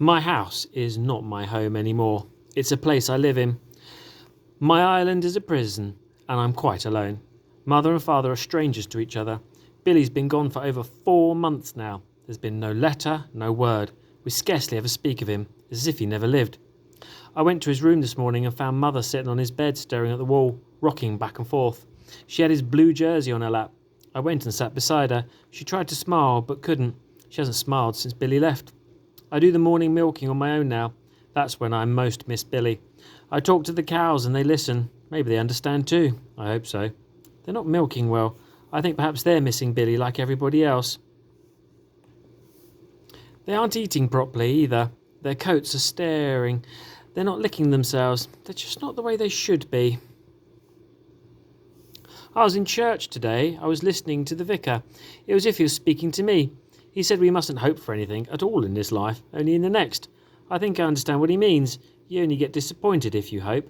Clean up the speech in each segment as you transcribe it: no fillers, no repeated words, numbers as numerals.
My house is not my home anymore. It's a place I live in. My island is a prison, and I'm quite alone. Mother and father are strangers to each other. Billy's been gone for over 4 months now. There's been no letter, no word. We scarcely ever speak of him, as if he never lived. I went to his room this morning and found Mother sitting on his bed staring at the wall, rocking back and forth. She had his blue jersey on her lap. I went and sat beside her. She tried to smile, but couldn't. She hasn't smiled since Billy left. I do the morning milking on my own now. That's when I most miss Billy. I talk to the cows and they listen. Maybe they understand too. I hope so. They're not milking well. I think perhaps they're missing Billy like everybody else. They aren't eating properly either. Their coats are staring. They're not licking themselves. They're just not the way they should be. I was in church today. I was listening to the vicar. It was as if he was speaking to me. He said we mustn't hope for anything at all in this life, only in the next. I think I understand what he means. You only get disappointed if you hope.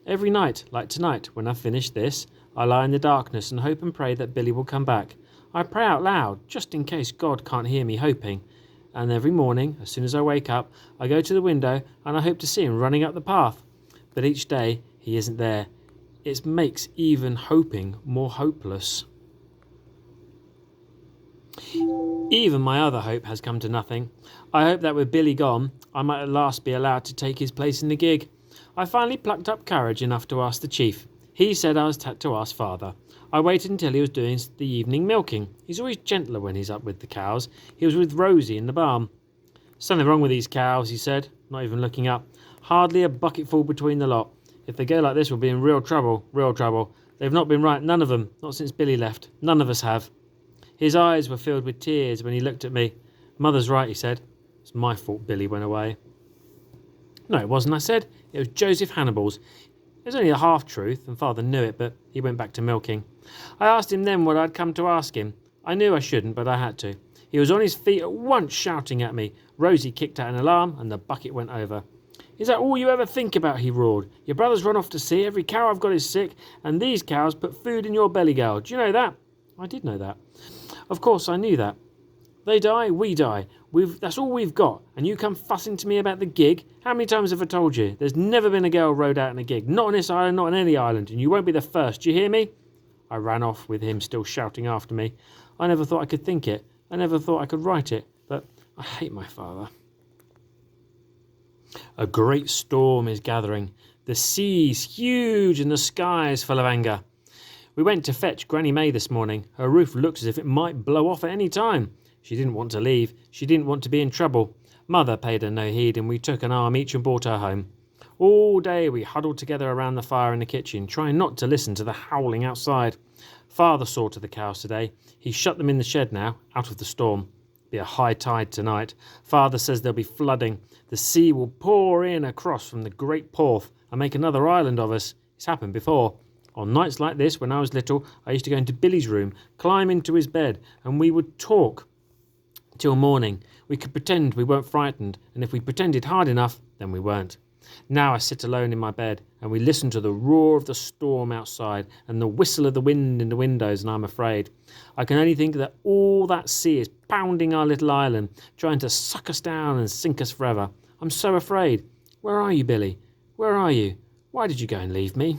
Every night, like tonight, when I've finished this, I lie in the darkness and hope and pray that Billy will come back. I pray out loud, just in case God can't hear me hoping. And every morning, as soon as I wake up, I go to the window and I hope to see him running up the path. But each day, he isn't there. It makes even hoping more hopeless. Even my other hope has come to nothing. I hope that with Billy gone, I might at last be allowed to take his place in the gig. I finally plucked up courage enough to ask the chief. He said I was to ask father. I waited until he was doing the evening milking. He's always gentler when he's up with the cows. He was with Rosie in the barn. Something wrong with these cows, he said, not even looking up. Hardly a bucketful between the lot. If they go like this, we'll be in real trouble, real trouble. They've not been right, none of them, not since Billy left. None of us have. His eyes were filled with tears when he looked at me. Mother's right, he said. It's my fault Billy went away. No, it wasn't, I said. It was Joseph Hannibal's. It was only a half-truth, and father knew it, but he went back to milking. I asked him then what I'd come to ask him. I knew I shouldn't, but I had to. He was on his feet at once, shouting at me. Rosie kicked out an alarm, and the bucket went over. Is that all you ever think about? He roared. Your brother's run off to sea, every cow I've got is sick, and these cows put food in your belly, girl. Do you know that? I did know that. Of course I knew that. They die, we die. That's all we've got. And you come fussing to me about the gig? How many times have I told you? There's never been a girl rowed out in a gig. Not on this island, not on any island. And you won't be the first. Do you hear me? I ran off with him still shouting after me. I never thought I could think it. I never thought I could write it. But I hate my father. A great storm is gathering. The sea's huge and the sky is full of anger. We went to fetch Granny May this morning. Her roof looks as if it might blow off at any time. She didn't want to leave. She didn't want to be in trouble. Mother paid her no heed and we took an arm each and brought her home. All day we huddled together around the fire in the kitchen, trying not to listen to the howling outside. Father saw to the cows today. He shut them in the shed now, out of the storm. Be a high tide tonight. Father says there'll be flooding. The sea will pour in across from the Great Porth and make another island of us. It's happened before. On nights like this, when I was little, I used to go into Billy's room, climb into his bed, and we would talk till morning. We could pretend we weren't frightened, and if we pretended hard enough, then we weren't. Now I sit alone in my bed, and we listen to the roar of the storm outside, and the whistle of the wind in the windows, and I'm afraid. I can only think that all that sea is pounding our little island, trying to suck us down and sink us forever. I'm so afraid. Where are you, Billy? Where are you? Why did you go and leave me?